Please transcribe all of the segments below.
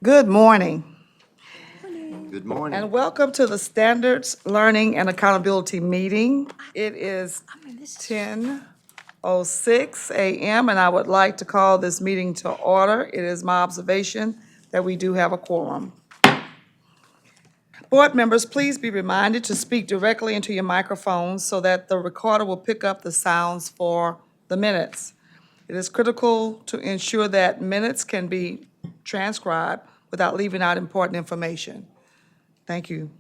Good morning, Good morning. and welcome to the Standards Learning and Accountability Meeting. It is 10:06 a.m., and I would like to call this meeting to order. It is my observation that we do have a quorum. Board members, please be reminded to speak directly into your microphones so that the recorder will pick up the sounds for the minutes. It is critical to ensure that minutes can be transcribed without leaving out important information. Thank you.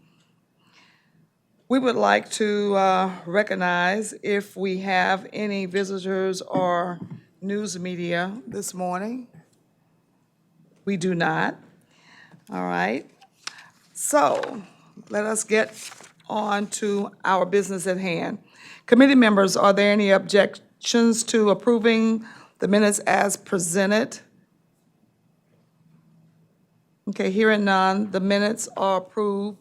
We would like to recognize if we have any visitors or news media this morning. We do not. All right. So let us get on to our business at hand. Committee members, are there any objections to approving the minutes as presented? Okay, hearing none, the minutes are approved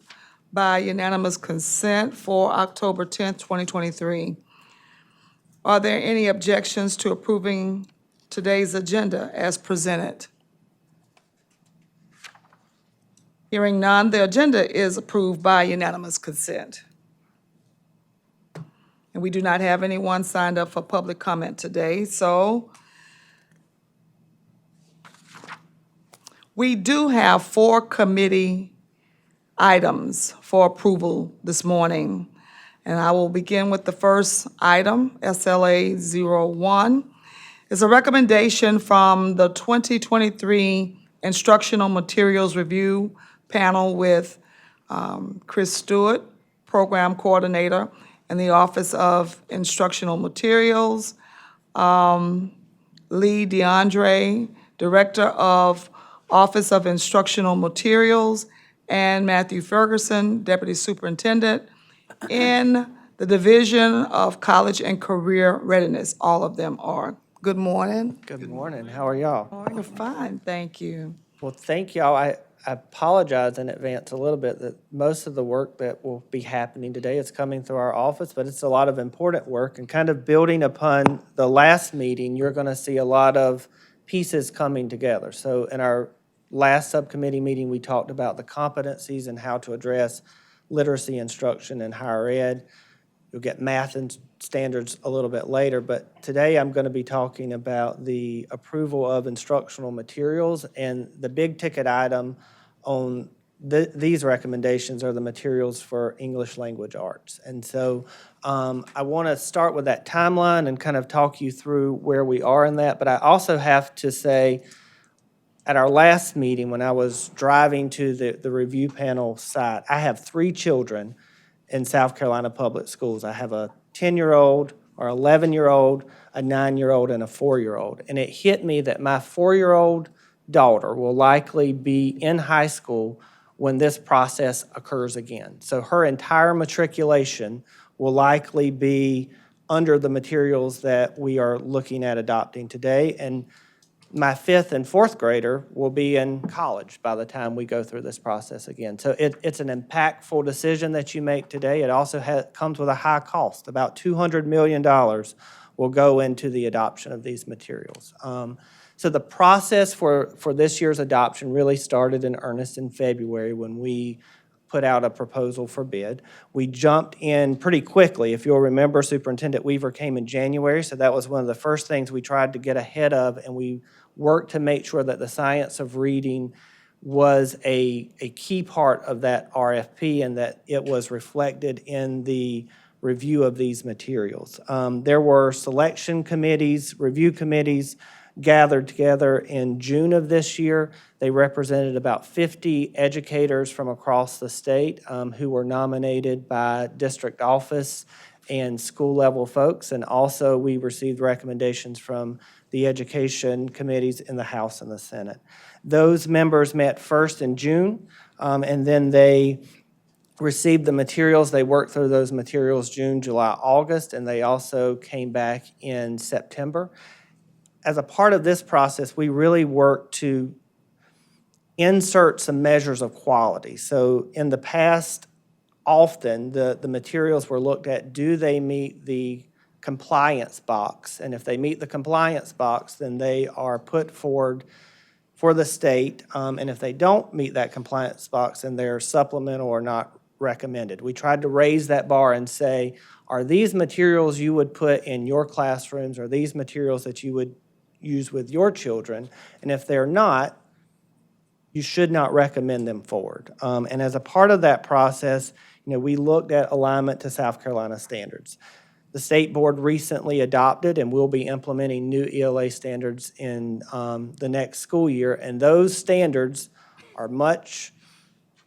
by unanimous consent for October 10th, 2023. Are there any objections to approving today's agenda as presented? Hearing none, the agenda is approved by unanimous consent. And we do not have anyone signed up for public comment today, so we do have 4 committee items for approval this morning. And I will begin with the first item, SLA 01. It's a recommendation from the 2023 Instructional Materials Review Panel with Chris Stewart, Program Coordinator in the Office of Instructional Materials, Lee DeAndre, Director of Office of Instructional Materials, and Matthew Ferguson, Deputy Superintendent, in the Division of College and Career Readiness. All of them are. Good morning. Good morning. How are y'all? You're fine, thank you. Well, thank y'all. I apologize in advance a little bit that most of the work that will be happening today is coming through our office, but it's a lot of important work and kind of building upon the last meeting, you're going to see a lot of pieces coming together. So in our last subcommittee meeting, we talked about the competencies and how to address literacy instruction in higher ed. You'll get math and standards a little bit later, but today I'm going to be talking about the approval of instructional materials, and the big ticket item on these recommendations are the materials for English language arts. And so I want to start with that timeline and kind of talk you through where we are in that, but I also have to say, at our last meeting, when I was driving to the review panel site, I have 3 children in South Carolina Public Schools. I have a 10-year-old or 11-year-old, a 9-year-old, and a 4-year-old. And it hit me that my 4-year-old daughter will likely be in high school when this process occurs again. So her entire matriculation will likely be under the materials that we are looking at adopting today. And my 5th and 4th grader will be in college by the time we go through this process again. So it's an impactful decision that you make today. It also comes with a high cost. About $200 million will go into the adoption of these materials. So the process for this year's adoption really started in earnest in February when we put out a proposal for bid. We jumped in pretty quickly. If you'll remember, Superintendent Weaver came in January, so that was one of the first things we tried to get ahead of, and we worked to make sure that the science of reading was a key part of that RFP and that it was reflected in the review of these materials. There were selection committees, review committees, gathered together in June of this year. They represented about 50 educators from across the state who were nominated by district office and school level folks. And also we received recommendations from the education committees in the House and the Senate. Those members met first in June, and then they received the materials. They worked through those materials June, July, August, and they also came back in September. As a part of this process, we really worked to insert some measures of quality. So in the past, often the materials were looked at, do they meet the compliance box? And if they meet the compliance box, then they are put forward for the state, and if they don't meet that compliance box, then they're supplemental or not recommended. We tried to raise that bar and say, are these materials you would put in your classrooms, or these materials that you would use with your children? And if they're not, you should not recommend them forward. And as a part of that process, we looked at alignment to South Carolina standards. The state board recently adopted and will be implementing new ELA standards in the next school year, and those standards are much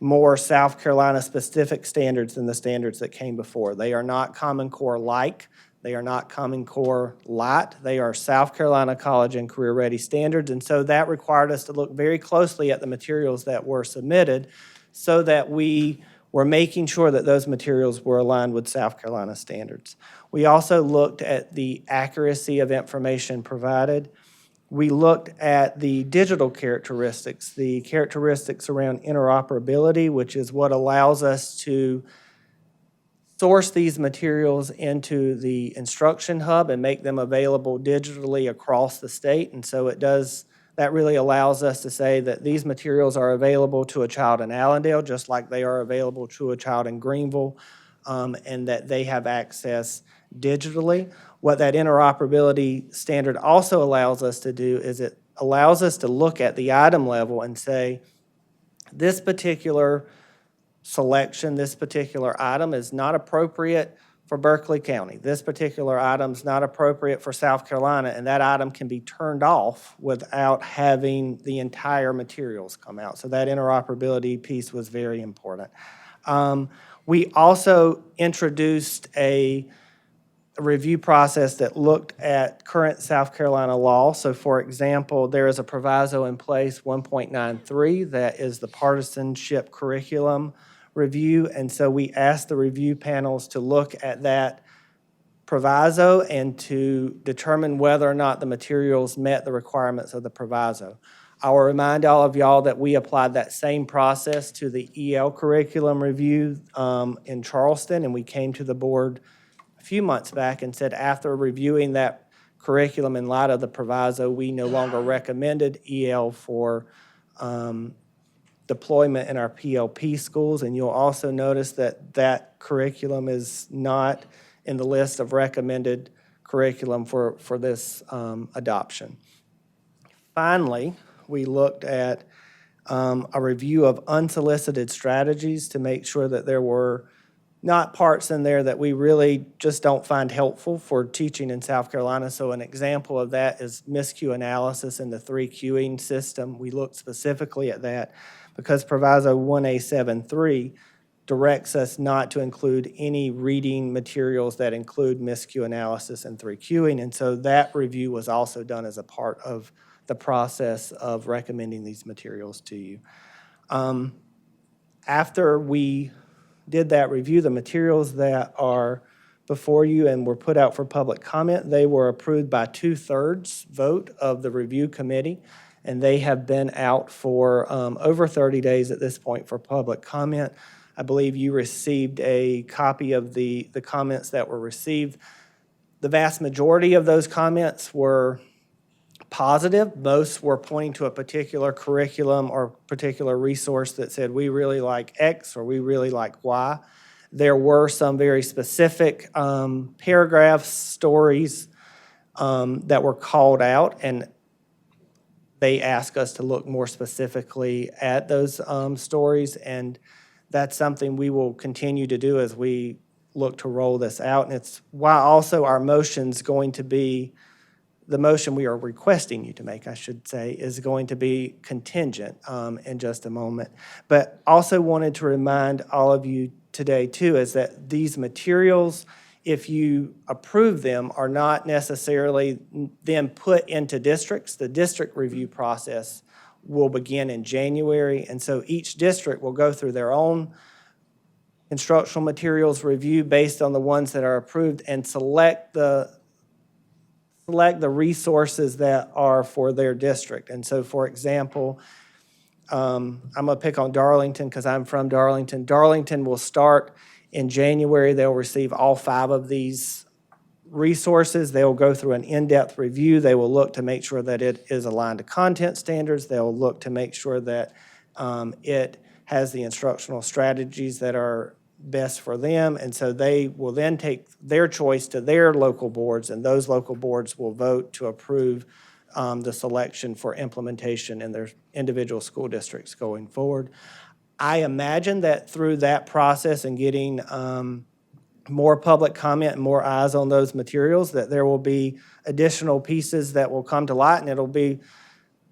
more South Carolina specific standards than the standards that came before. They are not Common Core like, they are not Common Core light, they are South Carolina College and Career Ready standards, and so that required us to look very closely at the materials that were submitted so that we were making sure that those materials were aligned with South Carolina standards. We also looked at the accuracy of information provided. We looked at the digital characteristics, the characteristics around interoperability, which is what allows us to source these materials into the instruction hub and make them available digitally across the state. And so that really allows us to say that these materials are available to a child in Allendale, just like they are available to a child in Greenville, and that they have access digitally. What that interoperability standard also allows us to do is it allows us to look at the item level and say, this particular selection, this particular item is not appropriate for Berkeley County. This particular item is not appropriate for South Carolina, and that item can be turned off without having the entire materials come out. So that interoperability piece was very important. We also introduced a review process that looked at current South Carolina law. So for example, there is a proviso in place, 1.93, that is the partisanship curriculum review. And so we asked the review panels to look at that proviso and to determine whether or not the materials met the requirements of the proviso. I will remind all of y'all that we applied that same process to the EL curriculum review in Charleston, and we came to the board a few months back and said after reviewing that curriculum in light of the proviso, we no longer recommended EL for deployment in our PLP schools. And you'll also notice that that curriculum is not in the list of recommended curriculum for this adoption. Finally, we looked at a review of unsolicited strategies to make sure that there were not parts in there that we really just don't find helpful for teaching in South Carolina. So an example of that is miscue analysis in the 3 queuing system. We looked specifically at that because Proviso 1A73 directs us not to include any reading materials that include miscue analysis and 3 queuing. And so that review was also done as a part of the process of recommending these materials to you. After we did that review, the materials that are before you and were put out for public comment, they were approved by 2/3 vote of the review committee, and they have been out for over 30 days at this point for public comment. I believe you received a copy of the comments that were received. The vast majority of those comments were positive. Most were pointing to a particular curriculum or particular resource that said, we really like X or we really like Y. There were some very specific paragraphs, stories that were called out, and they asked us to look more specifically at those stories, and that's something we will continue to do as we look to roll this out. And it's why also our motion's going to be, the motion we are requesting you to make, I should say, is going to be contingent in just a moment. But also wanted to remind all of you today, too, is that these materials, if you approve them, are not necessarily then put into districts. The district review process will begin in January, and so each district will go through their own instructional materials review based on the ones that are approved and select the resources that are for their district. And so, for example, I'm going to pick on Darlington because I'm from Darlington. Darlington will start in January. They'll receive all 5 of these resources. They will go through an in-depth review. They will look to make sure that it is aligned to content standards. They'll look to make sure that it has the instructional strategies that are best for them. And so they will then take their choice to their local boards, and those local boards will vote to approve the selection for implementation in their individual school districts going forward. I imagine that through that process and getting more public comment and more eyes on those materials, that there will be additional pieces that will come to light, and it'll be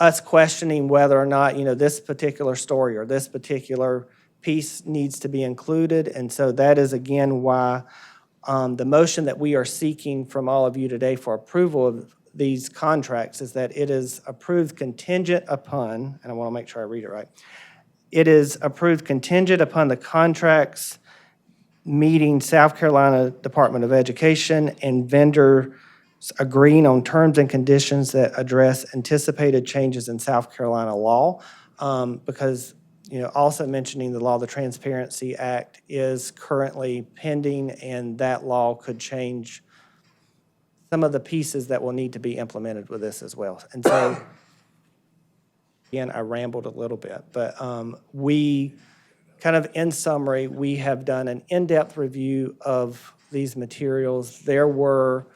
us questioning whether or not, this particular story or this particular piece needs to be included. And so that is, again, why the motion that we are seeking from all of you today for approval of these contracts is that it is approved contingent upon, and I want to make sure I read it right, it is approved contingent upon the contracts meeting South Carolina Department of Education and vendors agreeing on terms and conditions that address anticipated changes in South Carolina law. Because, also mentioning the law, the Transparency Act is currently pending, and that law could change some of the pieces that will need to be implemented with this as well. And so, again, I rambled a little bit, but we kind of, in summary, we have done an in-depth review of these materials. There were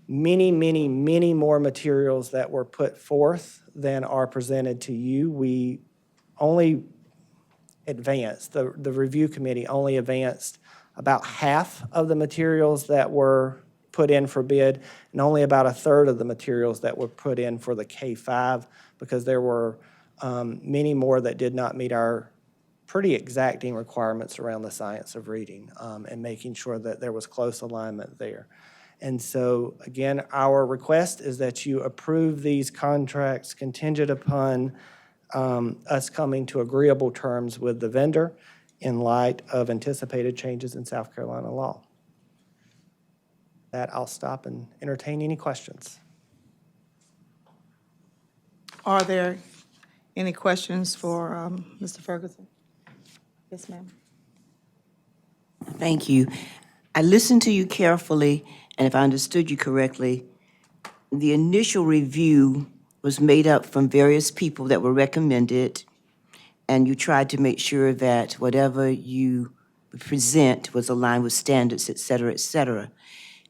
many, many, many more materials that were put forth than are presented to you. We only advanced, the review committee only advanced about half of the materials that were put in for bid, and only about a third of the materials that were put in for the K-5, because there were many more that did not meet our pretty exacting requirements around the science of reading, and making sure that there was close alignment there. And so, again, our request is that you approve these contracts contingent upon us coming to agreeable terms with the vendor in light of anticipated changes in South Carolina law. That I'll stop and entertain any questions. Are there any questions for Mr. Ferguson? Yes, ma'am. Thank you. I listened to you carefully, and if I understood you correctly, the initial review was made up from various people that were recommended, and you tried to make sure that whatever you present was aligned with standards, et cetera, et cetera.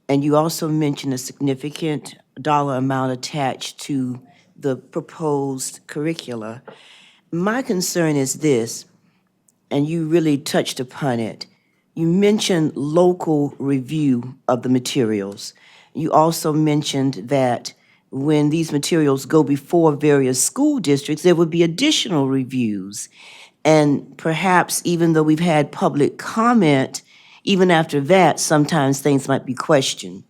And you also mentioned a significant dollar amount attached to the proposed curricula. My concern is this, and you really touched upon it. You mentioned local review of the materials. You also mentioned that when these materials go before various school districts, there would be additional reviews. And perhaps even though we've had public comment, even after that, sometimes things might be questioned.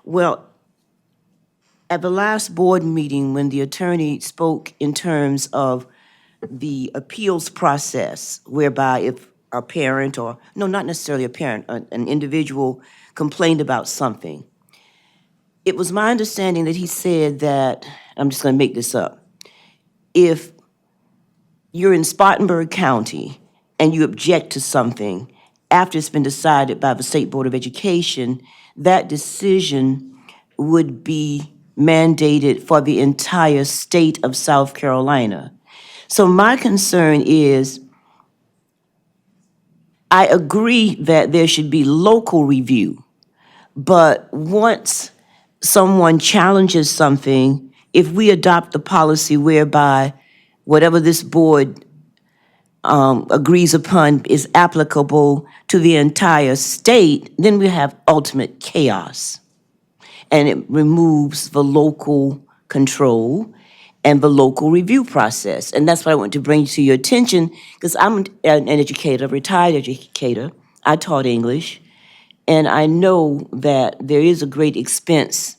Well, at the last board meeting, when the attorney spoke in terms of the appeals process, whereby if a parent, or, no, not necessarily a parent, an individual complained about something, it was my understanding that he said that, I'm just going to make this up, if you're in Spartanburg County and you object to something after it's been decided by the State Board of Education, that decision would be mandated for the entire state of South Carolina. So my concern is, I agree that there should be local review, but once someone challenges something, if we adopt the policy whereby whatever this board agrees upon is applicable to the entire state, then we have ultimate chaos. And it removes the local control and the local review process. And that's what I want to bring to your attention, because I'm an educator, a retired educator. I taught English, and I know that there is a great expense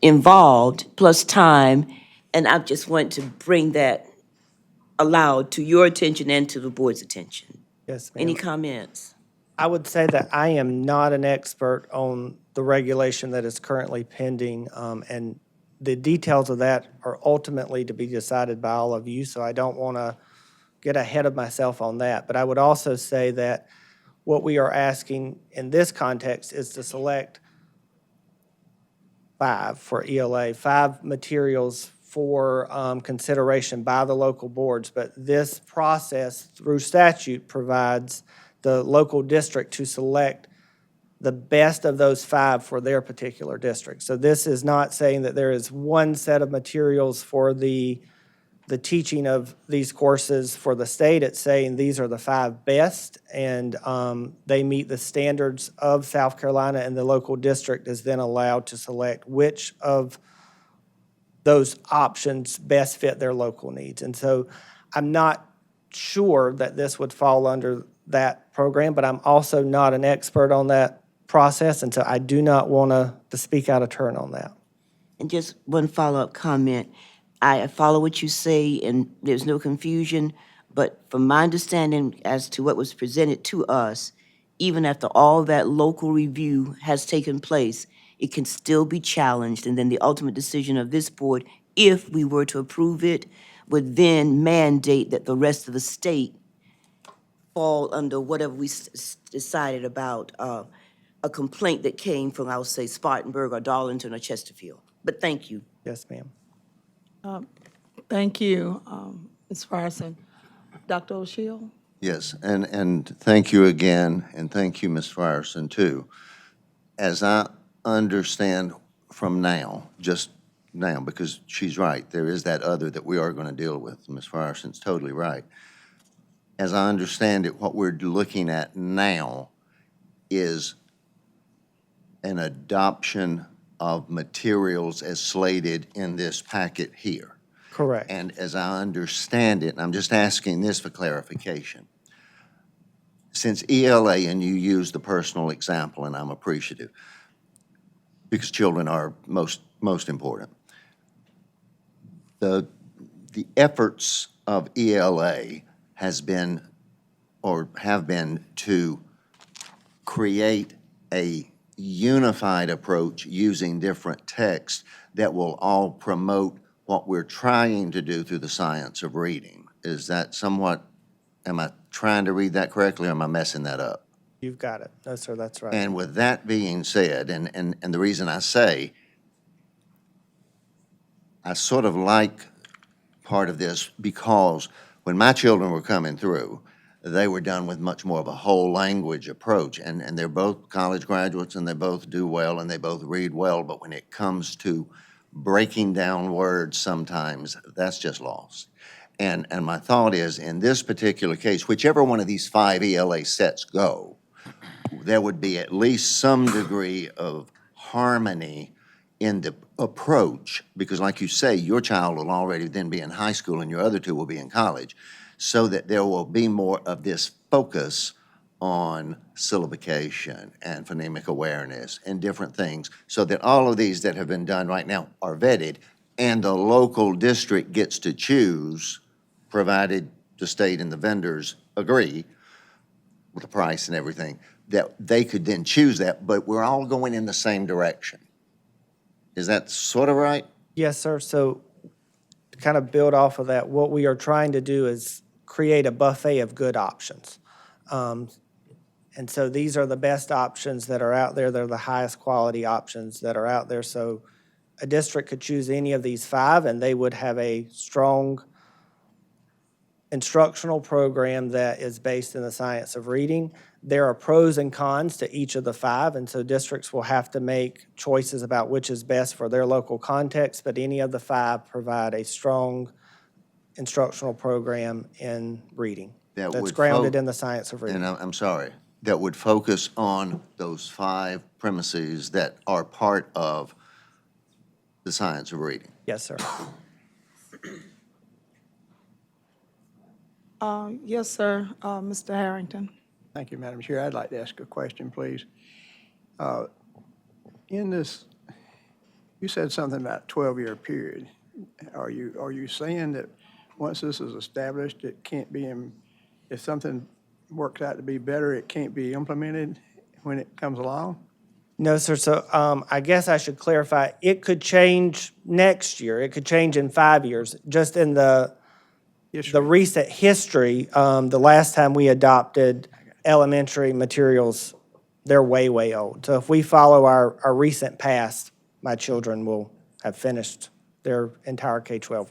involved, plus time, and I just want to bring that aloud to your attention and to the board's attention. Yes, ma'am. Any comments? I would say that I am not an expert on the regulation that is currently pending, and the details of that are ultimately to be decided by all of you, so I don't want to get ahead of myself on that. But I would also say that what we are asking in this context is to select 5 for ELA, 5 materials for consideration by the local boards. But this process through statute provides the local district to select the best of those 5 for their particular district. So this is not saying that there is one set of materials for the teaching of these courses for the state. It's saying these are the 5 best, and they meet the standards of South Carolina, and the local district is then allowed to select which of those options best fit their local needs. And so I'm not sure that this would fall under that program, but I'm also not an expert on that process, and so I do not want to speak out of turn on that. And just one follow-up comment. I follow what you say, and there's no confusion, but from my understanding as to what was presented to us, even after all that local review has taken place, it can still be challenged, and then the ultimate decision of this board, if we were to approve it, would then mandate that the rest of the state fall under whatever we decided about a complaint that came from, I would say, Spartanburg or Darlington or Chesterfield. But thank you. Yes, ma'am. Thank you, Ms. Farson. Dr. O'Shea? Yes, and thank you again, and thank you, Ms. Frierson, too. As I understand from now, just now, because she's right, there is that other that we are going to deal with. Ms. Frierson's totally right. As I understand it, what we're looking at now is an adoption of materials as slated in this packet here. Correct. And as I understand it, and I'm just asking this for clarification, since ELA, and you use the personal example, and I'm appreciative, because children are most important. The efforts of ELA has been, or have been, to create a unified approach using different texts that will all promote what we're trying to do through the science of reading. Is that somewhat, am I trying to read that correctly, or am I messing that up? You've got it. No, sir, that's right. And with that being said, and the reason I say, I sort of like part of this because when my children were coming through, they were done with much more of a whole language approach. And they're both college graduates, and they both do well, and they both read well. But when it comes to breaking down words, sometimes that's just lost. And my thought is, in this particular case, whichever one of these 5 ELA sets go, there would be at least some degree of harmony in the approach, because like you say, your child will already then be in high school and your other 2 will be in college, so that there will be more of this focus on syllabication and phonemic awareness and different things, so that all of these that have been done right now are vetted, and the local district gets to choose, provided the state and the vendors agree with the price and everything, that they could then choose that, but we're all going in the same direction. Is that sort of right? Yes, sir. So to kind of build off of that, what we are trying to do is create a buffet of good options. And so these are the best options that are out there. They're the highest quality options that are out there. So a district could choose any of these 5, and they would have a strong instructional program that is based in the science of reading. There are pros and cons to each of the 5, and so districts will have to make choices about which is best for their local context, but any of the 5 provide a strong instructional program in reading That that's would grounded in the science of reading. And I'm sorry, that would focus on those 5 premises that are part of the science of reading. Yes, sir. Yes, sir, Mr. Harrington. Thank you, Madam Chair. I'd like to ask a question, please. In this, you said something about 12-year period. Are you saying that once this is established, it can't be, if something works out to be better, it can't be implemented when it comes along? No, sir. So I guess I should clarify. It could change next year. It could change in 5 years. Just in the recent history, the last time we adopted elementary materials, they're way, way old. So if we follow our recent past, my children will have finished their entire K-12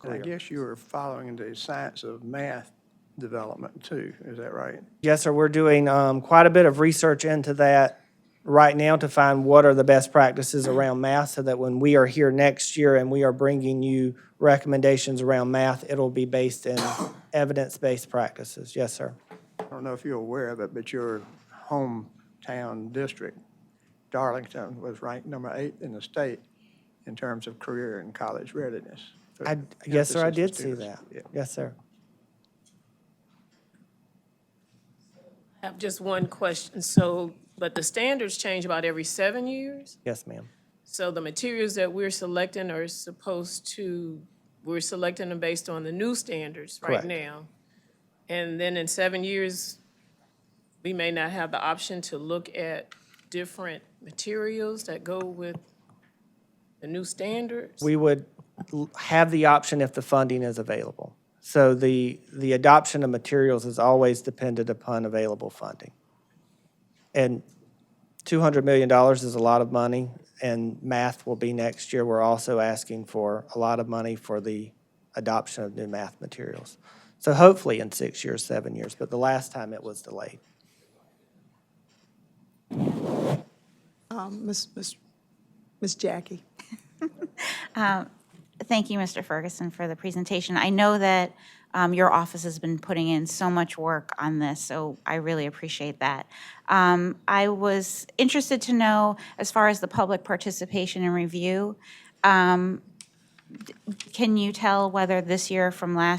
And I career. guess you were following the science of math development too, is that right? Yes, sir, we're doing quite a bit of research into that right now to find what are the best practices around math so that when we are here next year and we are bringing you recommendations around math, it'll be based in evidence-based practices. Yes, sir. I don't know if you're aware of it, but your hometown district, Darlington, was ranked number 8 in the state in terms of career and college readiness. for Yes, sir, I emphasis did see students. that. Yeah. Yes, sir. I have just one question. So, but the standards change about every 7 years? Yes, ma'am. So the materials that we're selecting are supposed to, we're selecting them based on the new standards right Correct. now. And then in 7 years, we may not have the option to look at different materials that go with the new standards? We would have the option if the funding is available. So the adoption of materials is always dependent upon available funding. And $200 million is a lot of money, and math will be next year. We're also asking for a lot of money for the adoption of new math materials. So hopefully in 6 years, 7 years, but the last time it was delayed. Miss Jackie. Thank you, Mr. Ferguson, for the presentation. I know that your office has been putting in so much work on this, so I really appreciate that. I was interested to know, as far as the public participation and review, can you tell whether this year from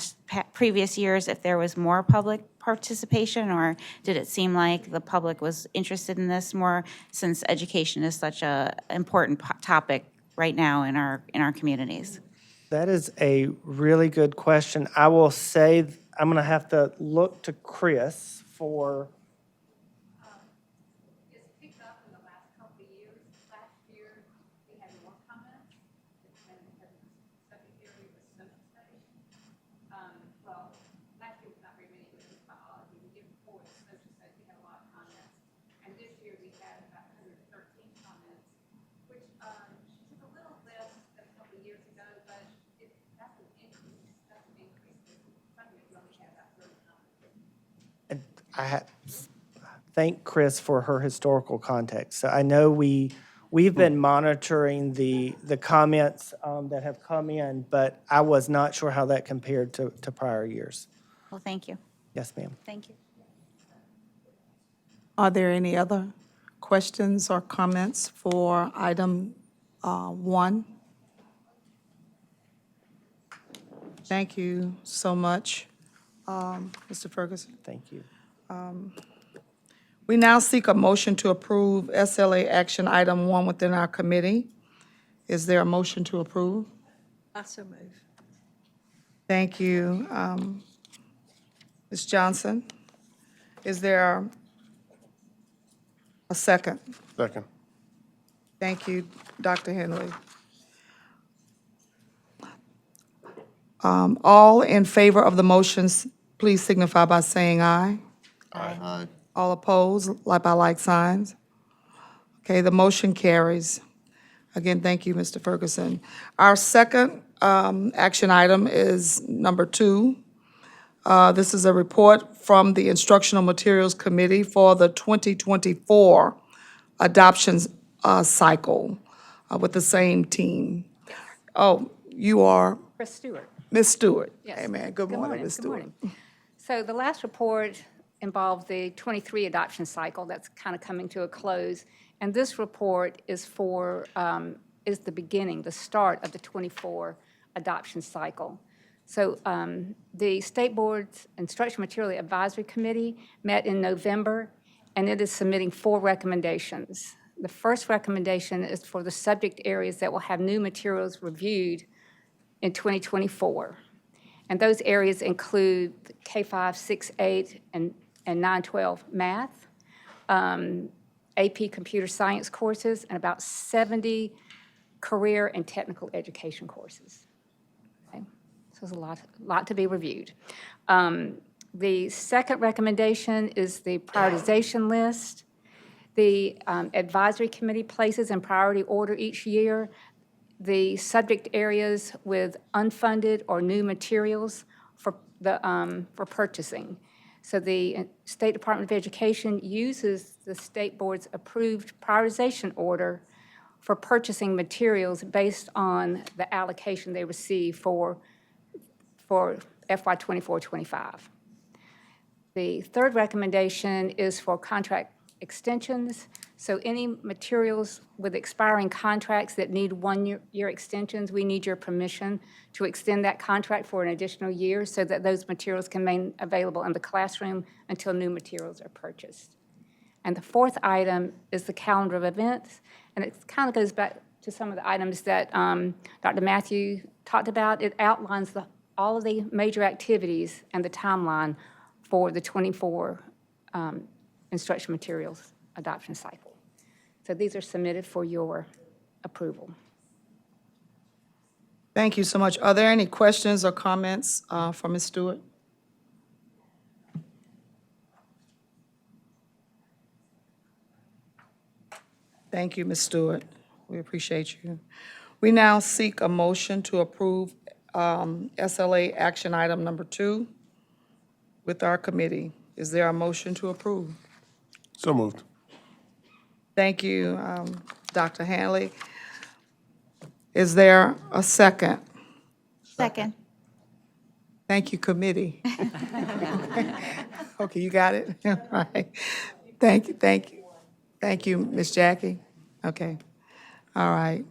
previous years, if there was more public participation, or did it seem like the public was interested in this more, since education is such a important topic right now in our communities? That is a really good question. I will say, I'm going to have to look to Chris for, It's picked up in the last couple of years. Last year, we had more comments, and the second year we was social studies. Well, last year was not very many, but it was biology. The year before was social studies, we had a lot of comments. And this year we had about 113 comments, which is a little less than a couple of years ago, but that's an increase. That's an increase. Some years we only had about 30 comments. and thank Chris for her historical context. So I know we've been monitoring the comments that have come in, but I was not sure how that compared to prior years. Well, thank you. Yes, ma'am. Thank you. Are there any other questions or comments for item 1? Thank you so much, Mr. Ferguson. Thank you. We now seek a motion to approve SLA action item 1 within our committee. Is there a motion to approve? I so move. Thank you. Ms. Johnson, is there a second? Second. Thank you, Dr. Henley. All in favor of the motions, please signify by saying aye. Aye. All opposed, like by like signs. Okay, the motion carries. Again, thank you, Mr. Ferguson. Our second action item is number 2. This is a report from the Instructional Materials Committee for the 2024 adoptions cycle with the same team. Oh, you are Chris Stewart. Ms. Stewart. Yes. Amen. Good morning, Ms. Good Stewart. morning. So the last report involved the 23 adoption cycle that's kind of coming to a close. And this report is is the beginning, the start of the 24 adoption cycle. So the State Board's Instructional Material Advisory Committee met in November, and it is submitting 4 recommendations. The first recommendation is for the subject areas that will have new materials reviewed in 2024. And those areas include K-5, 6, 8, and 9, 12 math, AP computer science courses, and about 70 career and technical education courses. Okay? So there's a lot to be reviewed. The second recommendation is the prioritization list. The advisory committee places in priority order each year the subject areas with unfunded or new materials for purchasing. So the State Department of Education uses the State Board's approved prioritization order for purchasing materials based on the allocation they receive for FY '24-25. The third recommendation is for contract extensions. So any materials with expiring contracts that need one-year extensions, we need your permission to extend that contract for an additional year so that those materials can remain available in the classroom until new materials are purchased. And the fourth item is the calendar of events, and it kind of goes back to some of the items that Dr. Matthew talked about. It outlines all of the major activities and the timeline for the 24 instruction materials adoption cycle. So these are submitted for your approval. Thank you so much. Are there any questions or comments for Ms. Stewart? Thank you, Ms. Stewart. We appreciate you. We now seek a motion to approve SLA action item number 2 with our committee. Is there a motion to approve? So moved. Thank you, Dr. Hanley. Is there a second? Second. Thank you, committee. Okay, you got it? All right. Thank you, thank you. Thank you, Ms. Jackie. Okay, all right.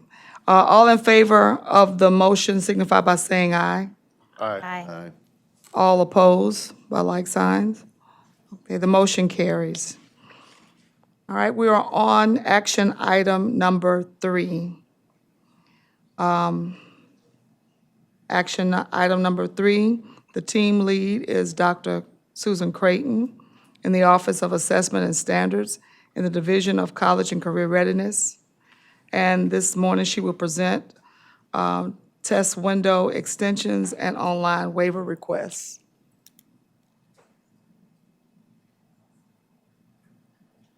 All in favor of the motion signify by saying aye. Aye. All opposed by like signs? Okay, the motion carries. All right, we are on action item number 3. Action item number 3, the team lead is Dr. Susan Creighton in the Office of Assessment and Standards in the Division of College and Career Readiness. And this morning, she will present test window extensions and online waiver requests.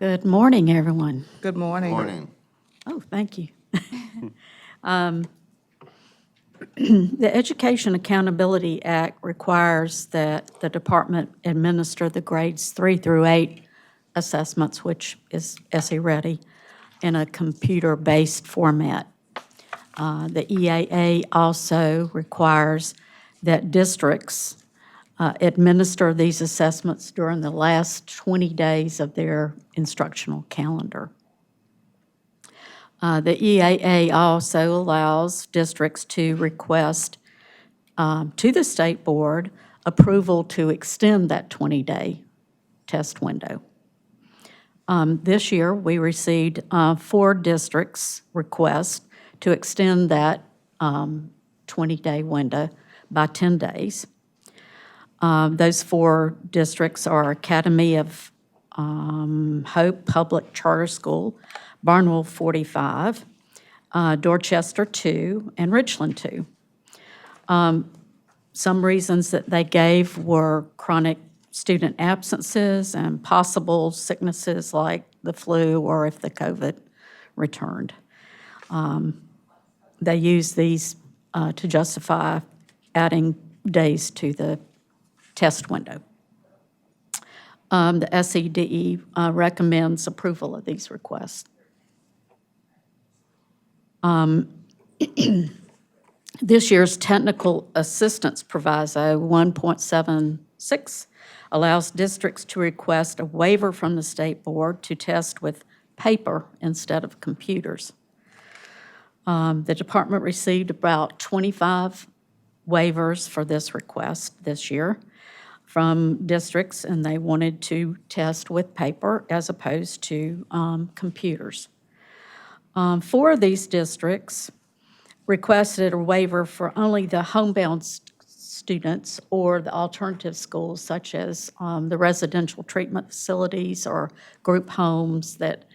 Good morning, everyone. Good morning. Morning. Oh, thank you. The Education Accountability Act requires that the department administer the grades 3 through 8 assessments, which is SE Ready, in a computer-based format. The EAA also requires that districts administer these assessments during the last 20 days of their instructional calendar. The EAA also allows districts to request to the State Board approval to extend that 20-day test window. This year, we received 4 districts' requests to extend that 20-day window by 10 days. Those 4 districts are Academy of Hope Public Charter School, Barnwell 45, Dorchester 2, and Richland 2. Some reasons that they gave were chronic student absences and possible sicknesses like the flu or if the COVID returned. They used these to justify adding days to the test window. The SEDE recommends approval of these requests. This year's Technical Assistance Proviso 1.76 allows districts to request a waiver from the State Board to test with paper instead of computers. The department received about 25 waivers for this request this year from districts, and they wanted to test with paper as opposed to computers. 4 of these districts requested a waiver for only the homebound students or the alternative schools, such as the residential treatment facilities or group homes that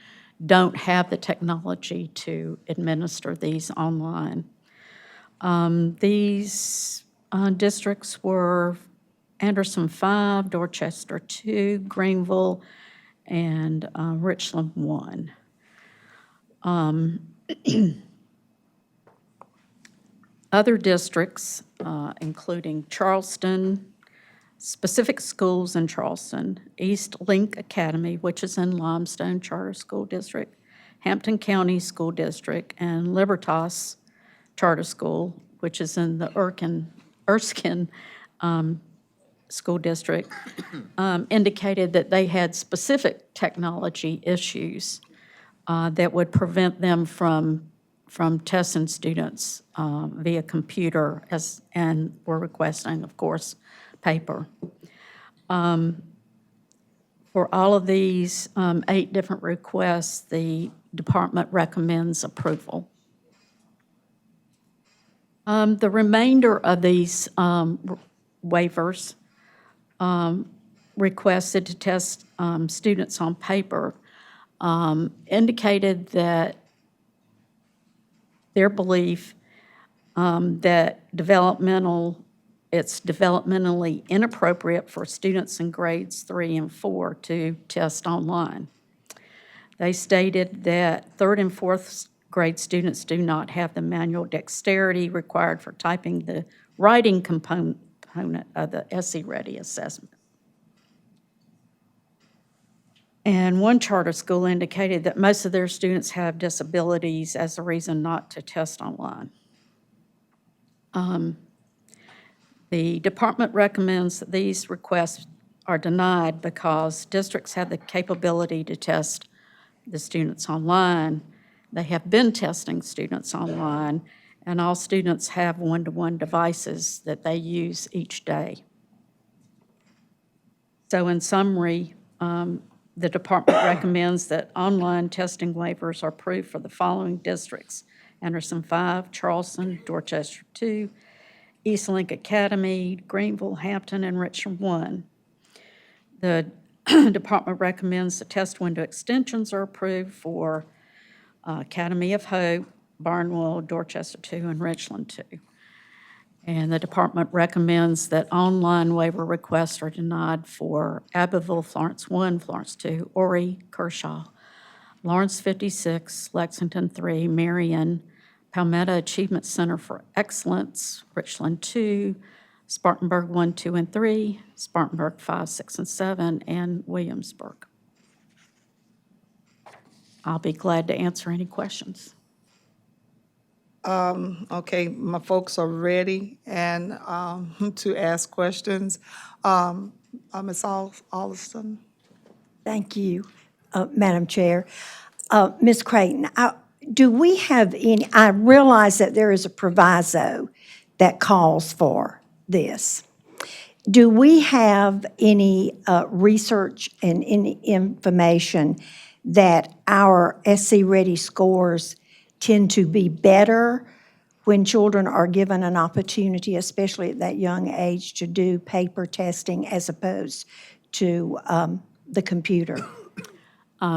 don't have the technology to administer these online. These districts were Anderson 5, Dorchester 2, Greenville, and Richland 1. Other districts, including Charleston, specific schools in Charleston, East Link Academy, which is in Limestone Charter School District, Hampton County School District, and Libertas Charter School, which is in the Erskine School District, indicated that they had specific technology issues that would prevent them from testing students via computer and were requesting, of course, paper. For all of these 8 different requests, the department recommends approval. The remainder of these waivers requested to test students on paper indicated that their belief that it's developmentally inappropriate for students in grades 3 and 4 to test online. They stated that 3rd and 4th grade students do not have the manual dexterity required for typing the writing component of the SE Ready assessment. And one charter school indicated that most of their students have disabilities as a reason not to test online. The department recommends that these requests are denied because districts have the capability to test the students online. They have been testing students online, and all students have one-to-one devices that they use each day. So in summary, the department recommends that online testing waivers are approved for the following districts: Anderson 5, Charleston, Dorchester 2, East Link Academy, Greenville, Hampton, and Richland 1. The department recommends the test window extensions are approved for Academy of Hope, Barnwell, Dorchester 2, and Richland 2. And the department recommends that online waiver requests are denied for Abbeville, Florence 1, Florence 2, Horry, Kershaw, Lawrence 56, Lexington 3, Marion, Palmetto Achievement Center for Excellence, Richland 2, Spartanburg 1, 2, and 3, Spartanburg 5, 6, and 7, and Williamsburg. I'll be glad to answer any questions. Okay, my folks are ready and to ask questions. Ms. Alston? Thank you, Madam Chair. Ms. Creighton, do we have any, I realize that there is a proviso that calls for this. Do we have any research and any information that our SC Ready scores tend to be better when children are given an opportunity, especially at that young age, to do paper testing as opposed to the computer?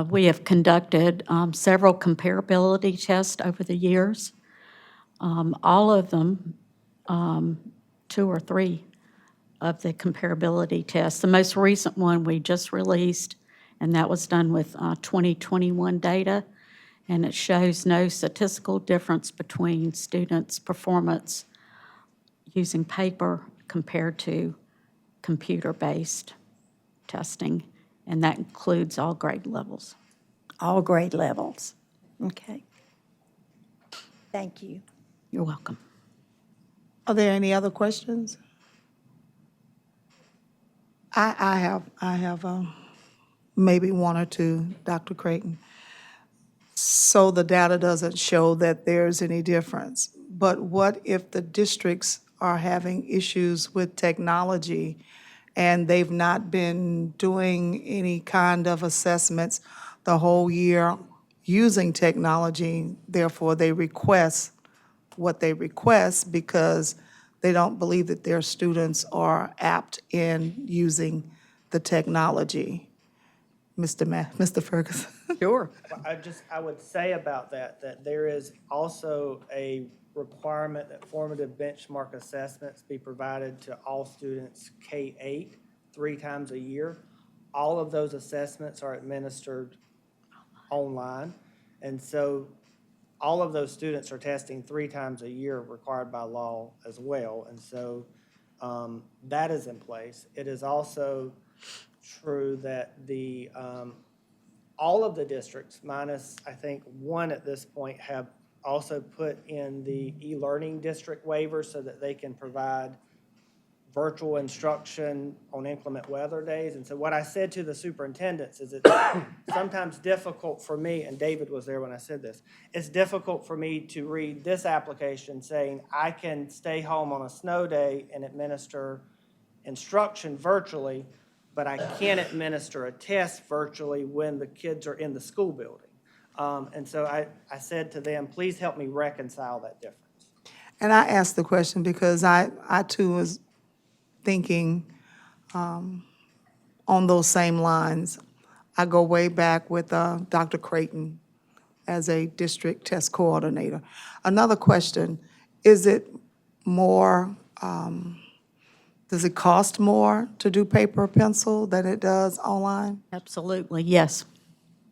We have conducted several comparability tests over the years. All of them, 2 or 3 of the comparability tests. The most recent one we just released, and that was done with 2021 data, and it shows no statistical difference between students' performance using paper compared to computer-based testing, and that includes all grade levels. All grade levels. Okay. Thank you. You're welcome. Are there any other questions? I have maybe 1 or 2, Dr. Creighton. So the data doesn't show that there's any difference. But what if the districts are having issues with technology and they've not been doing any kind of assessments the whole year using technology, therefore they request what they request because they don't believe that their students are apt in using the technology? Mr. Ferguson? Sure. I would say about that there is also a requirement that formative benchmark assessments be provided to all students K-8 3 times a year. all of those assessments are administered online. And so all of those students are testing 3 times a year required by law as well. And so that is in place. It is also true that all of the districts, minus I think one at this point, have also put in the e-learning district waiver so that they can provide virtual instruction on inclement weather days. And so what I said to the superintendents is it's sometimes difficult for me, and David was there when I said this, it's difficult for me to read this application saying I can stay home on a snow day and administer instruction virtually, but I can't administer a test virtually when the kids are in the school building. And so I said to them, please help me reconcile that difference. And I asked the question because I too was thinking on those same lines. I go way back with Dr. Creighton as a district test coordinator. Another question, is it more, does it cost more to do paper or pencil than it does online? Absolutely, yes.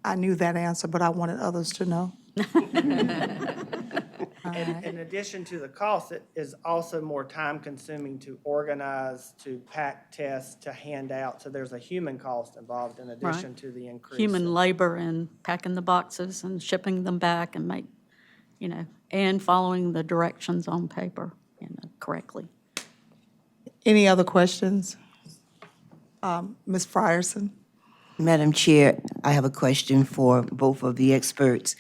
I knew that answer, but I wanted others to know. And in addition to the cost, it is also more time-consuming to organize, to pack tests, to hand out. So there's a human cost involved in addition Right. to the increase. Human labor and packing the boxes and shipping them back and and following the directions on paper, correctly. Any other questions? Ms. Frierson? Madam Chair, I have a question for both of the experts.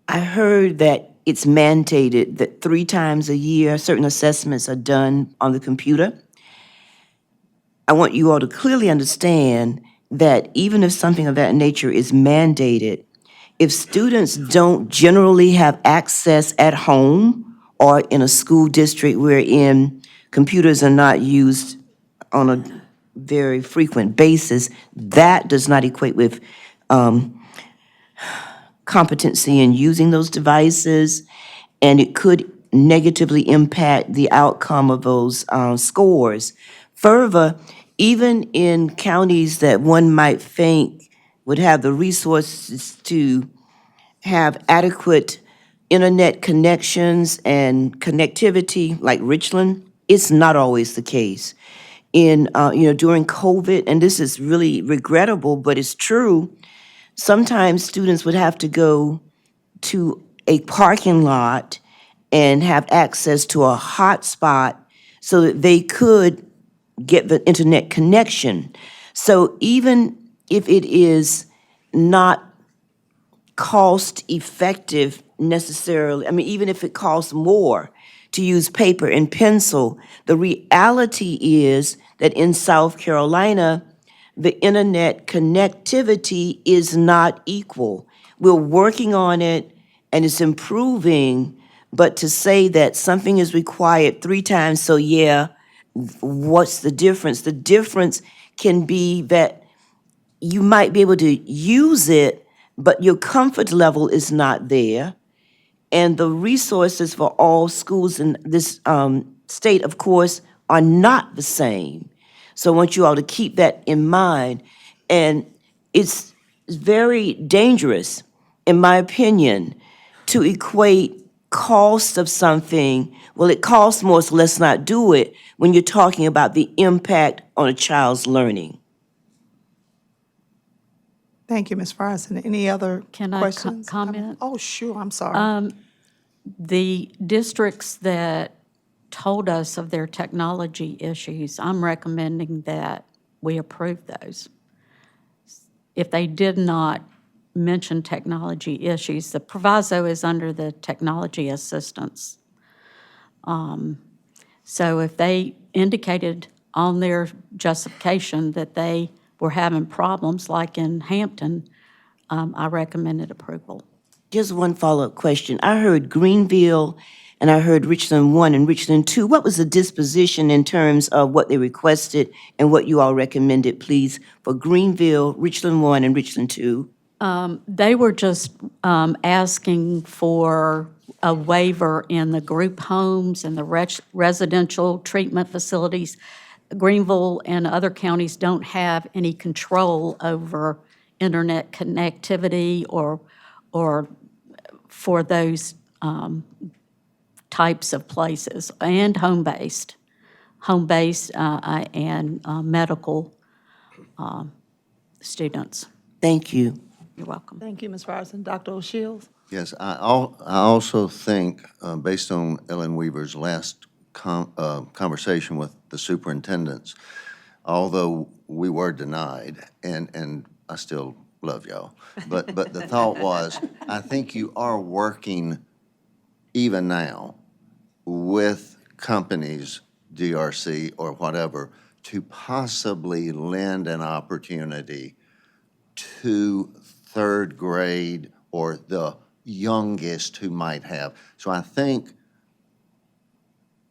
I heard that it's mandated that 3 times a year, certain assessments are done on the computer. I want you all to clearly understand that even if something of that nature is mandated, if students don't generally have access at home or in a school district wherein computers are not used on a very frequent basis, that does not equate with competency in using those devices, and it could negatively impact the outcome of those scores. Further, even in counties that one might think would have the resources to have adequate internet connections and connectivity, like Richland, it's not always the case. During COVID, and this is really regrettable, but it's true, sometimes students would have to go to a parking lot and have access to a hotspot so that they could get the internet connection. So even if it is not cost effective necessarily, even if it costs more to use paper and pencil, the reality is that in South Carolina, the internet connectivity is not equal. We're working on it and it's improving, but to say that something is required 3 times, so yeah, what's the difference? The difference can be that you might be able to use it, but your comfort level is not there. And the resources for all schools in this state, of course, are not the same. So I want you all to keep that in mind. And it's very dangerous, in my opinion, to equate cost of something, well, it costs more, so let's not do it, when you're talking about the impact on a child's learning. Thank you, Ms. Frierson. Any other Can I questions? comment? Oh, sure, I'm sorry. The districts that told us of their technology issues, I'm recommending that we approve those. If they did not mention technology issues, the proviso is under the technology assistance. So if they indicated on their justification that they were having problems, like in Hampton, I recommended approval. Just one follow-up question. I heard Greenville and I heard Richland 1 and Richland 2. What was the disposition in terms of what they requested and what you all recommended, please, for Greenville, Richland 1, and Richland 2? They were just asking for a waiver in the group homes and the residential treatment facilities. Greenville and other counties don't have any control over internet connectivity or for those types of places, and home-based and medical students. Thank you. You're welcome. Thank you, Ms. Ryerson. Dr. O'Shields? Yes, I also think, based on Ellen Weaver's last conversation with the superintendents, although we were denied, and I still love y'all, but the thought was, I think you are working even now with companies, DRC or whatever, to possibly lend an opportunity to third grade or the youngest who might have. So I think,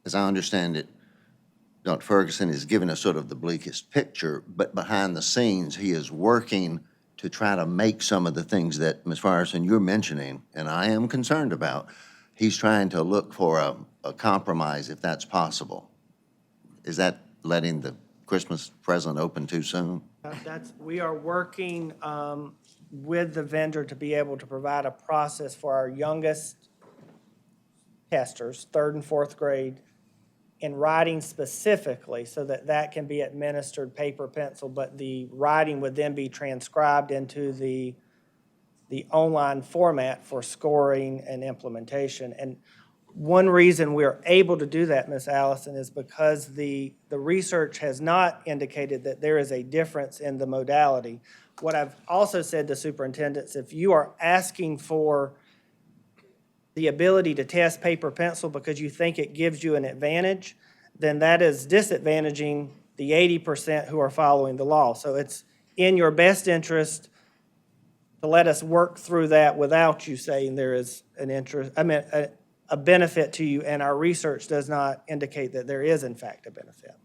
as I understand it, Dr. Ferguson is giving us sort of the bleakest picture, but behind the scenes, he is working to try to make some of the things that, Ms. Ryerson, you're mentioning, and I am concerned about. He's trying to look for a compromise if that's possible. Is that letting the Christmas present open too soon? We are working with the vendor to be able to provide a process for our youngest testers, 3rd and 4th grade, in writing specifically, so that that can be administered paper, pencil, but the writing would then be transcribed into the online format for scoring and implementation. And one reason we're able to do that, Ms. Allison, is because the research has not indicated that there is a difference in the modality. What I've also said to superintendents, if you are asking for the ability to test paper pencil because you think it gives you an advantage, then that is disadvantaging the 80% who are following the law. So it's in your best interest to let us work through that without you saying there is an interest, a benefit to you, and our research does not indicate that there is in fact a benefit.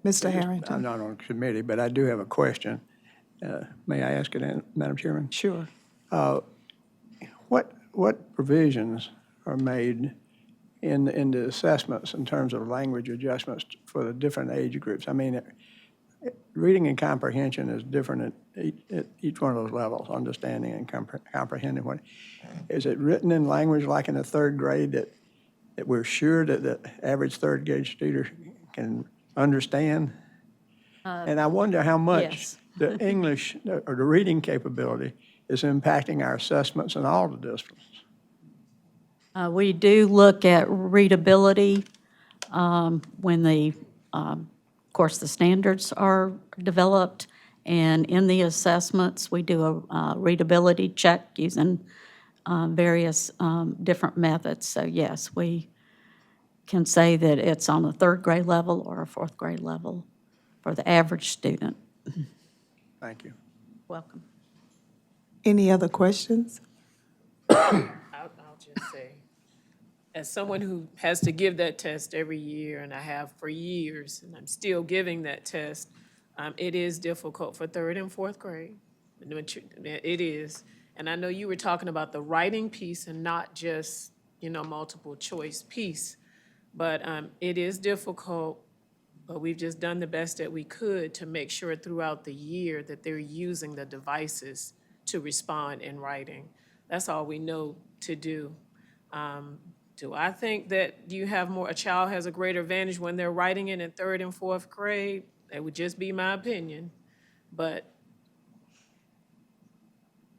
Mr. I'm Harrington? not on the committee, but I do have a question. May I ask it, Madam Chairman? Sure. What provisions are made in the assessments in terms of language adjustments for the different age groups? I mean, reading and comprehension is different at each one of those levels, understanding and comprehending. Is it written in language like in the 3rd grade that we're sure that the average 3rd grade student can understand? And I wonder how much yes. the English or the reading capability is impacting our assessments in all the disciplines. We do look at readability when of course, the standards are developed, and in the assessments, we do a readability check using various different methods. So yes, we can say that it's on a 3rd grade level or a 4th grade level for the average student. Thank you. Welcome. Any other questions? I'll just say, as someone who has to give that test every year, and I have for years, and I'm still giving that test, it is difficult for 3rd and 4th grade. It is. And I know you were talking about the writing piece and not just, multiple choice piece. But it is difficult, but we've just done the best that we could to make sure throughout the year that they're using the devices to respond in writing. That's all we know to do. Do I think that a child has a greater advantage when they're writing it in 3rd and 4th grade? That would just be my opinion. But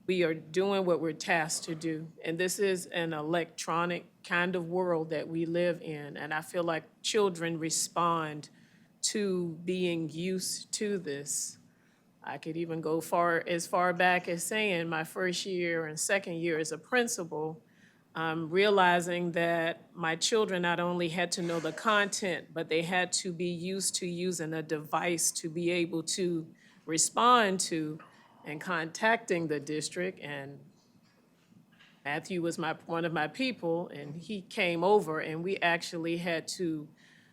we are doing what we're tasked to do. And this is an electronic kind of world that we live in. And I feel like children respond to being used to this. I could even go as far back as saying my 1st year and 2nd year as a principal, realizing that my children not only had to know the content, but they had to be used to using a device to be able to respond to and contacting the district. And Matthew was one of my people, and he came over, and we actually had to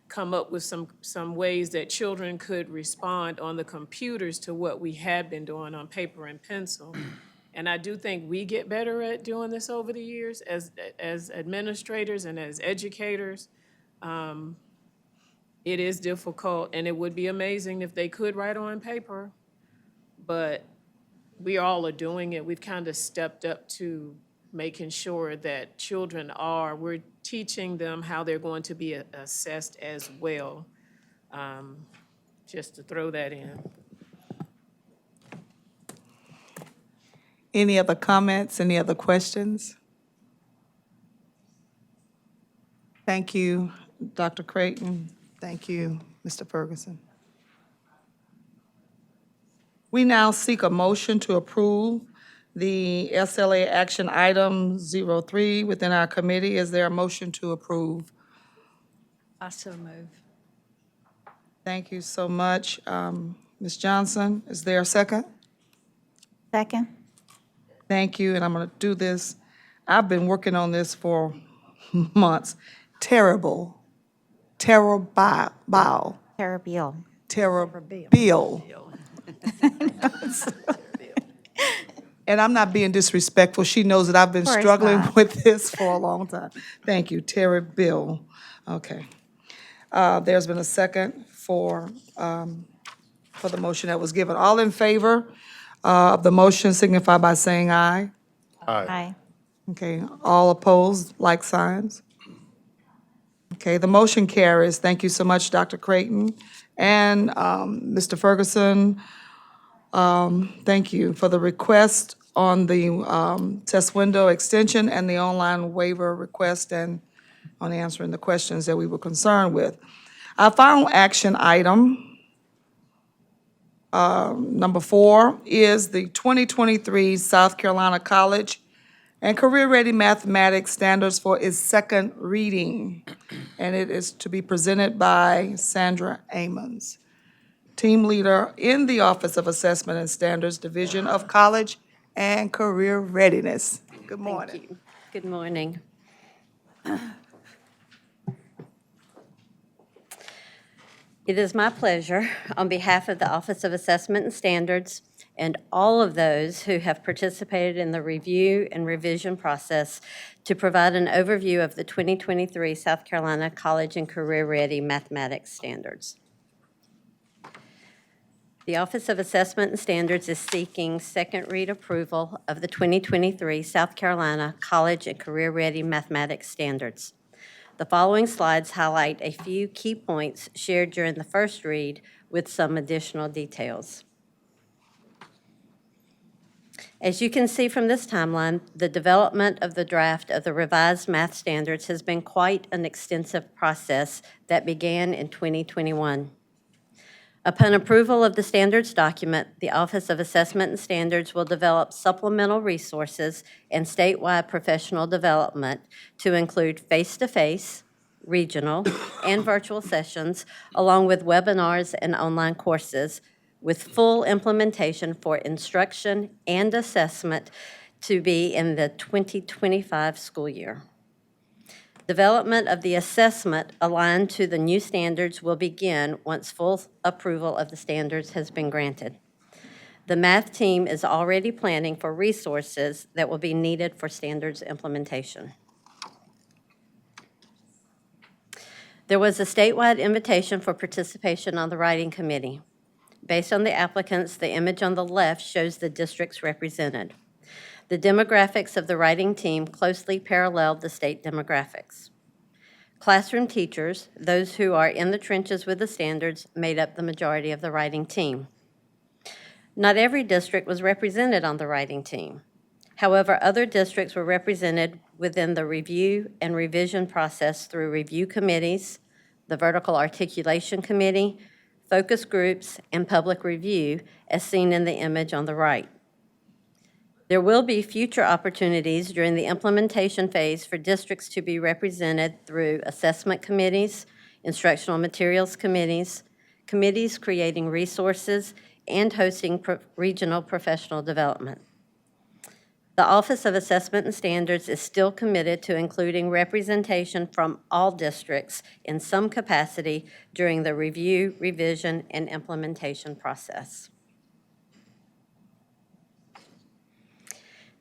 come up with some ways that children could respond on the computers to what we had been doing on paper and pencil. And I do think we get better at doing this over the years as administrators and as educators. It is difficult, and it would be amazing if they could write on paper, but we all are doing it. We've kind of stepped up to making sure that we're teaching them how they're going to be assessed as well, just to throw that in. Any other comments, any other questions? Thank you, Dr. Creighton. Thank you, Mr. Ferguson. We now seek a motion to approve the SLA action item 03 within our committee. Is there a motion to approve? I so move. Thank you so much. Ms. Johnson, is there a second? Second? Thank you, and I'm going to do this. I've been working on this for months. Terrible. Terrible. Terrabil. Terrible. And I'm not being disrespectful. She knows that I've been course struggling not. with this for a long time. Thank you, Terrible. Okay. There's been a second for the motion that was given. All in favor of the motion signify by saying aye. Aye. Okay, all opposed, like signs. Okay, the motion carries. Thank you so much, Dr. Creighton. And Mr. Ferguson, thank you for the request on the test window extension and the online waiver request and on answering the questions that we were concerned with. Our final action item, number 4, is the 2023 South Carolina College and Career Ready Mathematics Standards for its second reading. And it is to be presented by Sandra Amons, team leader in the Office of Assessment and Standards Division of College and Career Readiness. Good morning. Thank you. Good morning. It is my pleasure, on behalf of the Office of Assessment and Standards and all of those who have participated in the review and revision process, to provide an overview of the 2023 South Carolina College and Career Ready Mathematics Standards. The Office of Assessment and Standards is seeking second read approval of the 2023 South Carolina College and Career Ready Mathematics Standards. The following slides highlight a few key points shared during the first read with some additional details. As you can see from this timeline, the development of the draft of the revised math standards has been quite an extensive process that began in 2021. Upon approval of the standards document, the Office of Assessment and Standards will develop supplemental resources and statewide professional development to include face-to-face, regional, and virtual sessions, along with webinars and online courses, with full implementation for instruction and assessment to be in the 2025 school year. Development of the assessment aligned to the new standards will begin once full approval of the standards has been granted. The math team is already planning for resources that will be needed for standards implementation. There was a statewide invitation for participation on the writing committee. Based on the applicants, the image on the left shows the districts represented. The demographics of the writing team closely paralleled the state demographics. Classroom teachers, those who are in the trenches with the standards, made up the majority of the writing team. Not every district was represented on the writing team. However, other districts were represented within the review and revision process through review committees, the Vertical Articulation Committee, focus groups, and public review, as seen in the image on the right. There will be future opportunities during the implementation phase for districts to be represented through assessment committees, instructional materials committees, committees creating resources, and hosting regional professional development. The Office of Assessment and Standards is still committed to including representation from all districts in some capacity during the review, revision, and implementation process.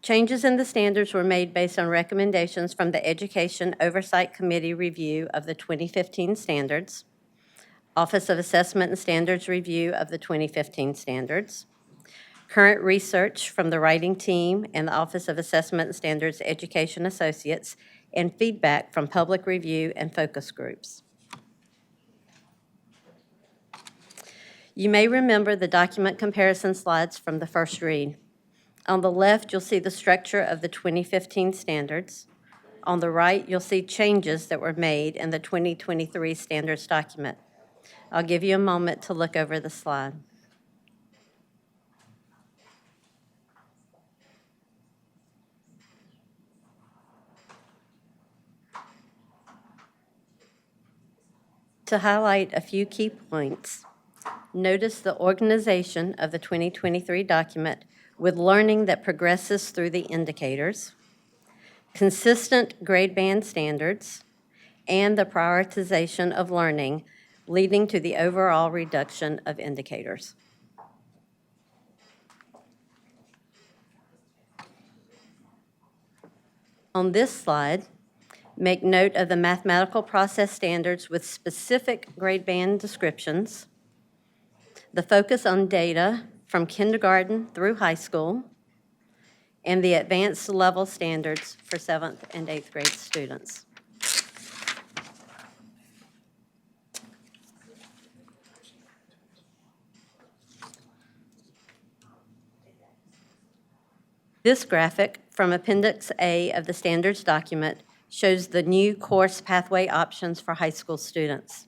Changes in the standards were made based on recommendations from the Education Oversight Committee review of the 2015 standards. Office of Assessment and Standards review of the 2015 standards, current research from the writing team and the Office of Assessment and Standards Education Associates, and feedback from public review and focus groups. You may remember the document comparison slides from the first read. On the left, you'll see the structure of the 2015 standards. On the right, you'll see changes that were made in the 2023 standards document. I'll give you a moment to look over the slide. To highlight a few key points, notice the organization of the 2023 document with learning that progresses through the indicators, consistent grade band standards, and the prioritization of learning, leading to the overall reduction of indicators. On this slide, make note of the mathematical process standards with specific grade band descriptions, the focus on data from kindergarten through high school, and the advanced level standards for 7th and 8th grade students. This graphic from Appendix A of the standards document shows the new course pathway options for high school students.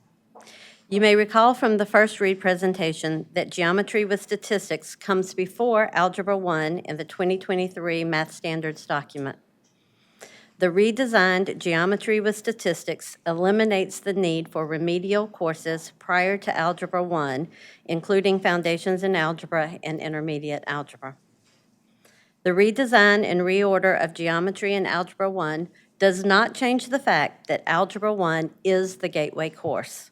You may recall from the first read presentation that Geometry with Statistics comes before Algebra 1 in the 2023 Math Standards document. The redesigned Geometry with Statistics eliminates the need for remedial courses prior to Algebra 1, including Foundations in Algebra and Intermediate Algebra. The redesign and reorder of Geometry in Algebra 1 does not change the fact that Algebra 1 is the gateway course.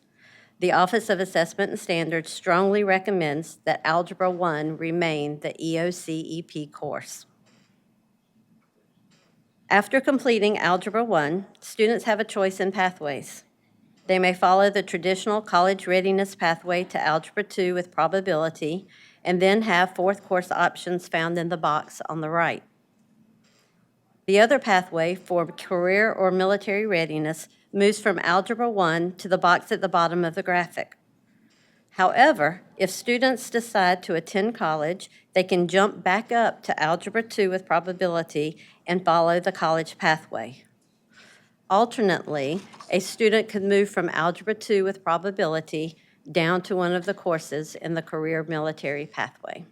The Office of Assessment and Standards strongly recommends that Algebra 1 remain the EOCEP course. After completing Algebra 1, students have a choice in pathways. They may follow the traditional college readiness pathway to Algebra 2 with probability, and then have fourth course options found in the box on the right. The other pathway for career or military readiness moves from Algebra 1 to the box at the bottom of the graphic. However, if students decide to attend college, they can jump back up to Algebra 2 with probability and follow the college pathway. Alternately, a student could move from Algebra 2 with probability down to one of the courses in the career military pathway.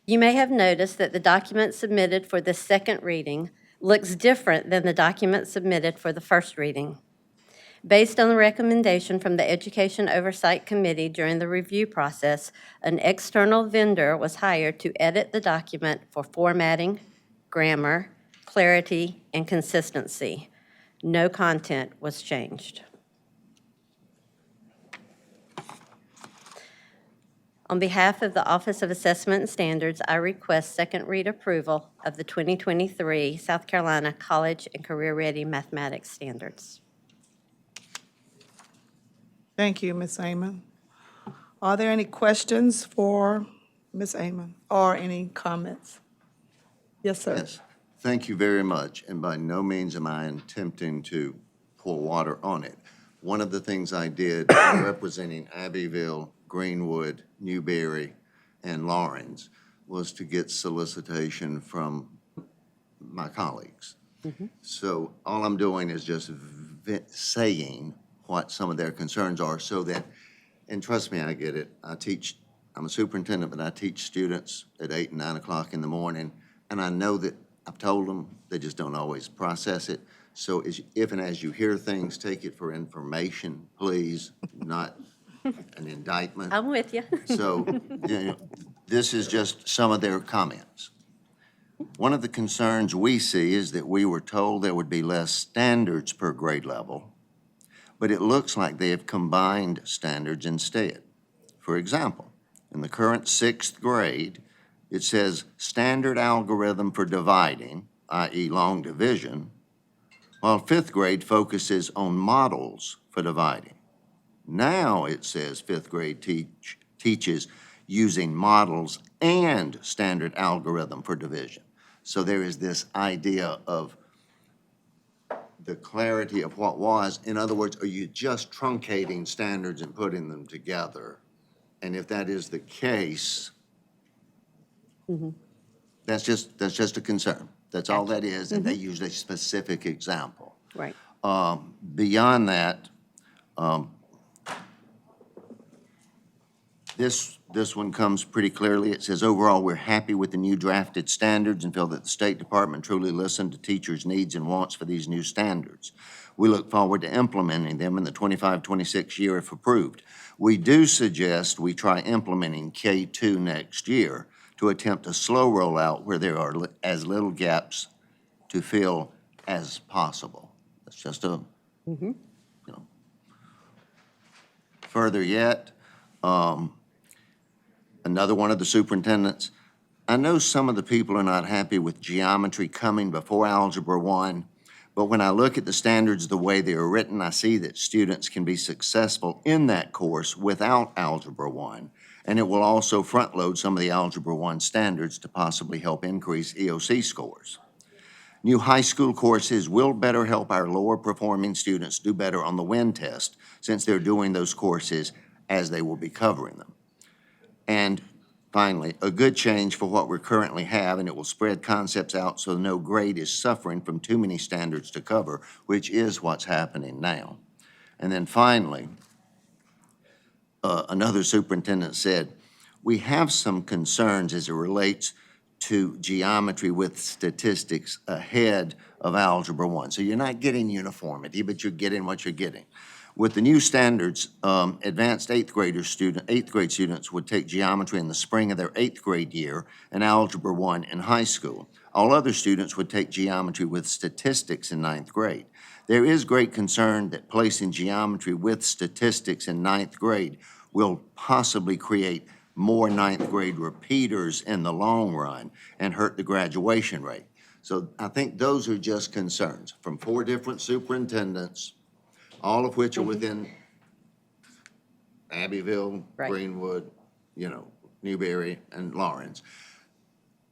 You may have noticed that the document submitted for the second reading looks different than the document submitted for the first reading. Based on the recommendation from the Education Oversight Committee during the review process, an external vendor was hired to edit the document for formatting, grammar, clarity, and consistency. No content was changed. On behalf of the Office of Assessment and Standards, I request second read approval of the 2023 South Carolina College and Career Ready Mathematics Standards. Thank you, Ms. Amon. Are there any questions for Ms. Amon or any comments? Yes, sir. Yes, thank you very much, and by no means am I attempting to pour water on it. One of the things I did representing Abbeville, Greenwood, Newberry, and Lawrence was to get solicitation from my colleagues. So all I'm doing is just saying what some of their concerns are so that, and trust me, I get it. I'm a superintendent, but I teach students at 8 and 9 o'clock in the morning, and I know that I've told them, they just don't always process it. So if and as you hear things, take it for information, please, not an indictment. I'm with you. So, this is just some of their comments. One of the concerns we see is that we were told there would be less standards per grade level, but it looks like they have combined standards instead. For example, in the current 6th grade, it says standard algorithm for dividing i.e. long division, while fifth grade focuses on models for dividing. Now it says fifth grade teaches using models and standard algorithm for division. So there is this idea of the clarity of what was. In other words, are you just truncating standards and putting them together? And if that is the case, that's just a concern. That's all that is, and they used a specific example. Right. Beyond that, this one comes pretty clearly. It says, overall, we're happy with the new drafted standards and feel that the State Department truly listened to teachers' needs and wants for these new standards. We look forward to implementing them in the 25-26 year if approved. We do suggest we try implementing K-2 next year to attempt a slow rollout where there are as little gaps to fill as possible. That's just a, you know. Further yet, another one of the superintendents, I know some of the people are not happy with geometry coming before Algebra 1, but when I look at the standards the way they are written, I see that students can be successful in that course without Algebra 1, and it will also front-load some of the Algebra 1 standards to possibly help increase EOC scores. New high school courses will better help our lower-performing students do better on the WIN test, since they're doing those courses as they will be covering them. And finally, a good change for what we currently have, and it will spread concepts out so no grade is suffering from too many standards to cover, which is what's happening now. And then finally, another superintendent said, we have some concerns as it relates to geometry with statistics ahead of Algebra 1. So you're not getting uniformity, but you're getting what you're getting. With the new standards, advanced eighth grade students would take geometry in the spring of their 8th grade year and Algebra 1 in high school. All other students would take geometry with statistics in 9th grade. There is great concern that placing geometry with statistics in 9th grade will possibly create more 9th grade repeaters in the long run and hurt the graduation rate. So I think those are just concerns from 4 different superintendents, all of which are within Abbeville, Right. Greenwood, Newberry, and Lawrence.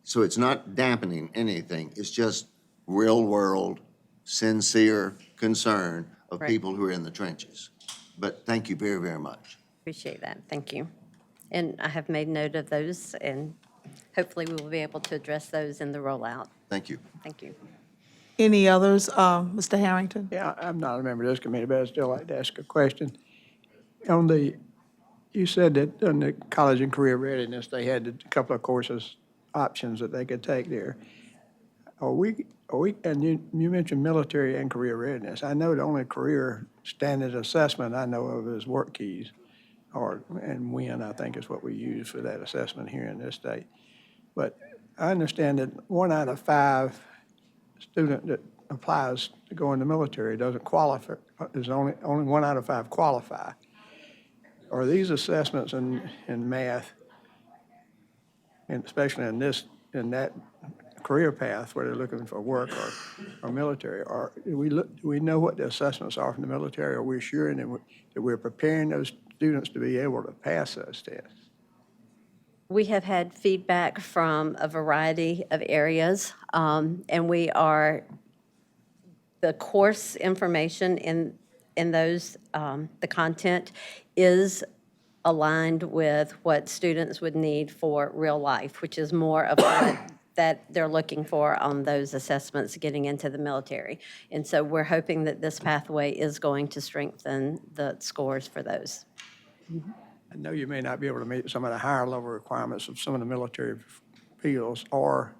So it's not dampening anything. It's just real-world, sincere concern of Right. people who are in the trenches. But thank you very, very much. Appreciate that. Thank you. And I have made note of those, and hopefully we will be able to address those in the rollout. Thank you. Thank you. Any others, Mr. Harrington? Yeah, I'm not a member of this committee, but I'd still like to ask a question. You said that on the college and career readiness, they had a couple of courses, options that they could take there. And you mentioned military and career readiness. I know the only career standard assessment I know of is work keys, and WIN, I think, is what we use for that assessment here in this state. But I understand that 1 out of 5 student that applies to go in the military doesn't qualify, there's only 1 out of 5 qualify. Are these assessments in math, and especially in that career path where they're looking for work or military, do we know what the assessments are from the military? Are we sure that we're preparing those students to be able to pass those tests? We have had feedback from a variety of areas, and the course information in those, the content is aligned with what students would need for real life, which is more of what that they're looking for on those assessments getting into the military. And so we're hoping that this pathway is going to strengthen the scores for those. I know you may not be able to meet some of the higher level requirements of some of the military fields or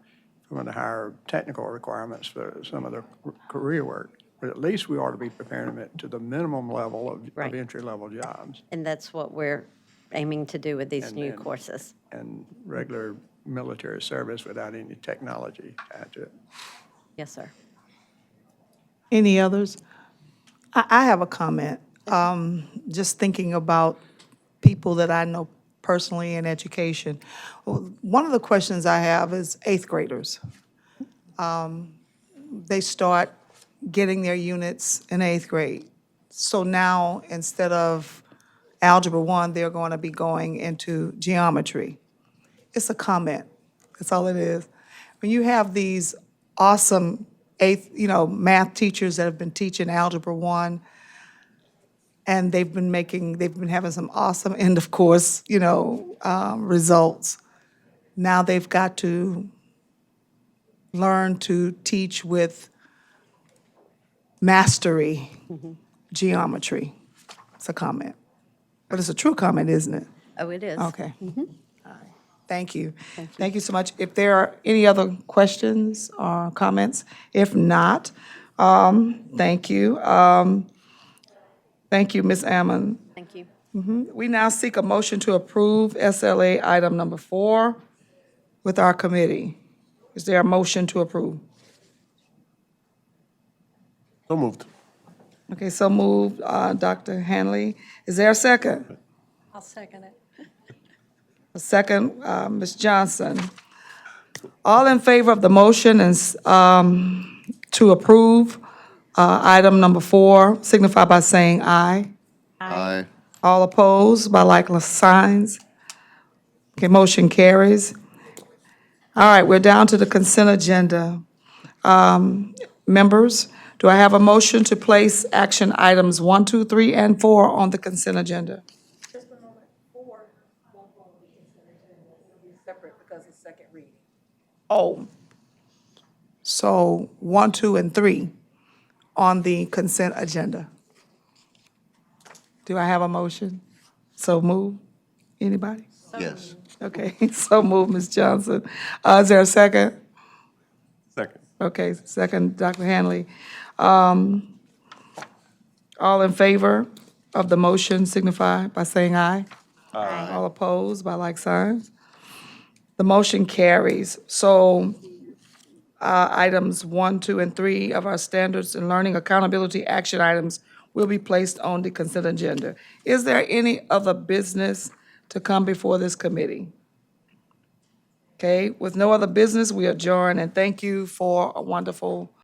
some of the higher technical requirements for some of the career work, but at least we ought to be preparing them to the minimum level of Right. entry-level jobs And that's what we're aiming to do with these And new then- courses. and regular military service without any technology tied to it. Yes, sir. Any others? I have a comment. Just thinking about people that I know personally in education. One of the questions I have is 8th graders. they start getting their units in 8th grade. So now, instead of Algebra 1, they're going to be going into geometry. It's a comment. That's all it is. When you have these awesome math teachers that have been teaching Algebra 1, and they've been having some awesome end of course, results. Now they've got to learn to teach with mastery geometry. It's a comment. But it's a true comment, isn't it? Oh, it is. Okay. All right. Thank you. Thank you so much. If there are any other questions or comments, if not, thank you. Thank you, Ms. Ammon. Thank you. We now seek a motion to approve SLA item number 4 with our committee. Is there a motion to approve? So moved. Okay, so moved, Dr. Hanley. Is there a second? I'll second it. A second, Ms. Johnson. All in favor of the motion and to approve item number 4, signify by saying aye. Aye. All opposed by like signs. Okay, motion carries. All right, we're down to the consent agenda. Members, do I have a motion to place action items 1, 2, 3, and 4 on the consent agenda? Just a moment, 4 won't go on the consent agenda. It'll be separate because it's second reading. Oh. So 1, 2, and 3 on the consent agenda. Do I have a motion? So move. Anybody? Yes. Okay, so move, Ms. Johnson. Is there a second? Second. Okay, second, Dr. Hanley. All in favor of the motion signify by saying aye. Aye. All opposed by like signs. The motion carries. So items 1, 2, and 3 of our standards and learning accountability action items will be placed on the consent agenda. Is there any other business to come before this committee? Okay, with no other business, we adjourn, and thank you for a wonderful